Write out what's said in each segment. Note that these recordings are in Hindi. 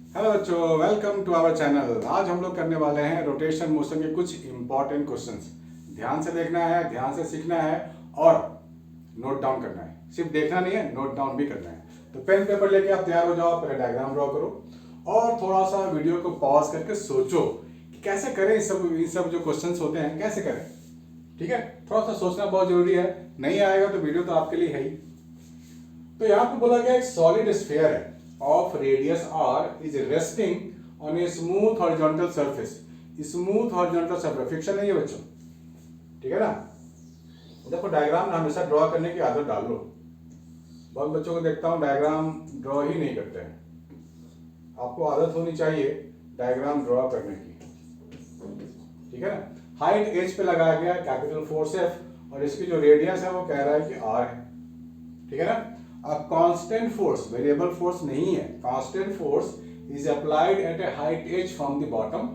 हेलो बच्चों, वेलकम टू आवर चैनल। आज हम लोग करने वाले हैं रोटेशन मोशन के कुछ इंपॉर्टेंट क्वेश्चंस। ध्यान से देखना है, ध्यान से सीखना है और नोट डाउन करना है। सिर्फ देखना नहीं है, नोट डाउन भी करना है। तो पेन पेपर लेके आप तैयार हो जाओ, पहले डायग्राम ड्रॉ करो और थोड़ा सा वीडियो को पॉज करके सोचो कि कैसे करें। ये सब जो क्वेश्चंस होते हैं कैसे करें। ठीक है, थोड़ा सा सोचना बहुत जरूरी है। नहीं आएगा तो वीडियो तो आपके लिए है ही। तो यहाँ पे बोला गया एक सॉलिड स्फीयर है of radius r is resting on a smooth horizontal surface. Smooth horizontal surface fiction नहीं है बच्चों, ठीक है ना। देखो डायग्राम हमेशा ड्रॉ करने की आदत डाल लो। बहुत बच्चों को देखता हूँ डायग्राम ड्रॉ ही नहीं करते हैं। आपको आदत होनी चाहिए डायग्राम ड्रॉ करने की, ठीक है ना। हाइट एच पे लगाया गया कैपिटल फोर्स एफ और इसकी जो रेडियस है वो कह रहा है कि r है, ठीक है ना। अब कांस्टेंट फोर्स, वेरिएबल फोर्स नहीं है, constant force is applied at a height as from the bottom.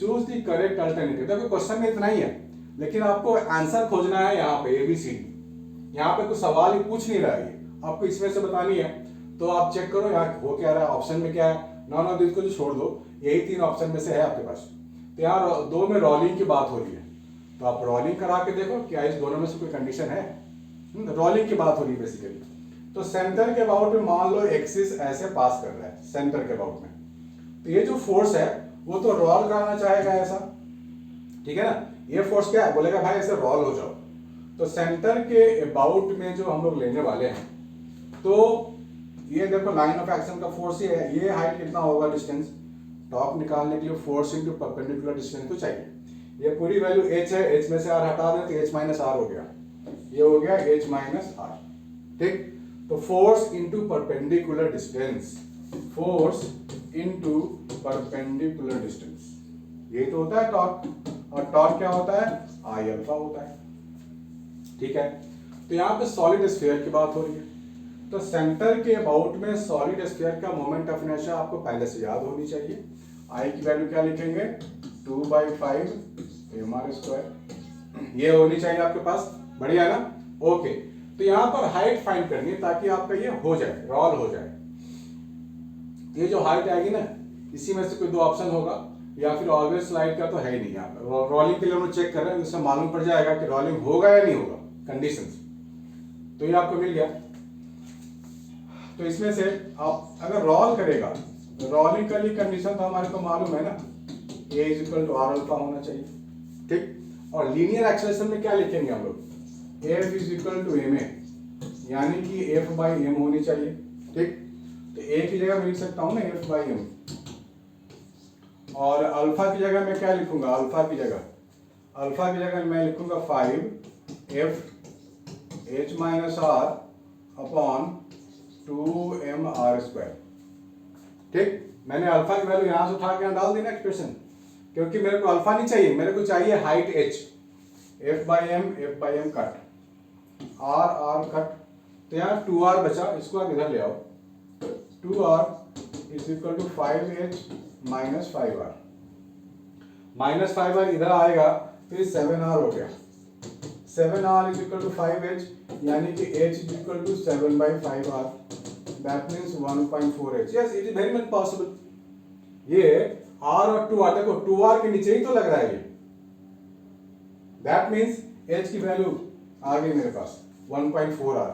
Choose the correct alternative. देखो क्वेश्चन में इतना ही है, लेकिन आपको आंसर खोजना है। यहाँ पे ABCD, यहाँ पे कुछ सवाल ही पूछ नहीं रहा है, आपको इसमें से बतानी है। तो आप चेक करो यहाँ हो क्या रहा है, ऑप्शन में क्या है। नॉन ऑफ दिस को जो छोड़ दो, यही 3 ऑप्शन में से है आपके पास। तो यहाँ 2 में रोलिंग की बात हो रही है, तो आप रोलिंग करा के देखो क्या इस दोनों में से कोई कंडीशन है। रोलिंग की बात हो रही है बेसिकली। तो सेंटर के अबाउट में मान लो एक्सिस ऐसे पास कर रहा है सेंटर के अबाउट में, तो ये जो फोर्स है वो तो रोल कराना चाहेगा ऐसा, ठीक है ना। ये फोर्स क्या है, बोलेगा भाई ऐसे रोल हो जाओ। तो सेंटर के अबाउट में जो हम लोग लेने वाले हैं, तो ये देखो लाइन ऑफ एक्शन का फोर्स ही है। ये हाइट कितना होगा, डिस्टेंस टॉप निकालने के लिए फोर्स इंटू परपेंडिकुलर डिस्टेंस तो चाहिए। ये पूरी वैल्यू h है, h में से r हटा दें तो h माइनस आर हो गया, ये हो गया h माइनस आर, ठीक। तो force into perpendicular distance, force into perpendicular distance, ये तो होता है टॉर्क। और टॉर्क क्या होता है, आई अल्फा होता है, ठीक है। तो यहाँ पे सॉलिड स्फीयर की बात हो रही है। तो सेंटर के अबाउट में सॉलिड स्फीयर का मोमेंट ऑफ इनर्शिया आपको पहले से याद होनी चाहिए। आई की वैल्यू क्या लिखेंगे, 2/5 mr²। ये होनी चाहिए आपके पास, बढ़िया ना, ओके। तो यहाँ पर हाइट फाइंड करनी है ताकि आपका ये हो जाए, रोल हो जाए। ये जो हाइट आएगी ना, इसी में से कोई 2 ऑप्शन होगा, या फिर ऑलवेज स्लाइड का तो है ही नहीं। यहाँ पर रोलिंग के लिए हम चेक कर रहे हैं, उससे मालूम पड़ जाएगा कि रोलिंग होगा या नहीं होगा, कंडीशंस। तो ये आपको मिल गया। तो इसमें से आप अगर रोल करेगा, रोलिंग के लिए कंडीशन तो हमारे को मालूम है ना, a = r अल्फा होना चाहिए, ठीक। और लीनियर एक्सेलरेशन में क्या लिखेंगे हम लोग, F = ma, यानी कि F/m होनी चाहिए, ठीक। तो a की जगह मैं लिख सकता हूं ना F/m, और अल्फा की जगह मैं क्या लिखूंगा, अल्फा की जगह मैं लिखूंगा 5 F h-r अपॉन 2mr², ठीक। मैंने अल्फा की वैल्यू यहां से उठा के डाल दी ना एक्सप्रेशन, क्योंकि मेरे को अल्फा नहीं चाहिए, मेरे को चाहिए height h। F/m cut, r cut, तो यहाँ 2r बचा, इसको आप इधर ले आओ। 2r = 5h minus 5r, minus 5r इधर आएगा तो ये 7r हो गया। 7r = 5h, यानी कि h = 7/5r, that means 1.4h। Yes, it is very much possible. ये r और 2r, देखो 2r के नीचे ही तो लग रहा है ये, दैट मीन्स h की वैल्यू आ गई मेरे पास 1.4r।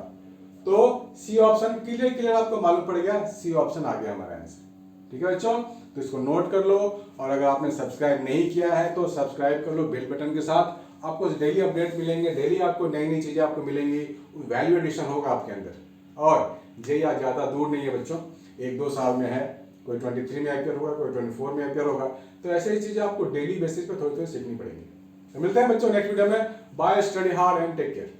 तो सी ऑप्शन क्लियर आपको मालूम पड़ गया, सी ऑप्शन आ गया हमारा आंसर, ठीक है बच्चों। तो इसको नोट कर लो, और अगर आपने सब्सक्राइब नहीं किया है तो सब्सक्राइब कर लो बेल बटन के साथ। आपको डेली अपडेट मिलेंगे, डेली आपको नई नई चीजें आपको मिलेंगी, वैल्यू एडिशन होगा आपके अंदर। और ये ज्यादा दूर नहीं है बच्चों, 1-2 साल में है, कोई 23 में अपियर होगा, कोई 24 में अपियर होगा। तो ऐसे ही चीजें आपको डेली बेसिस पे थोड़ी थोड़ी सीखनी पड़ेगी। तो मिलते हैं बच्चों नेक्स्ट वीडियो में। Bye, study hard and take care.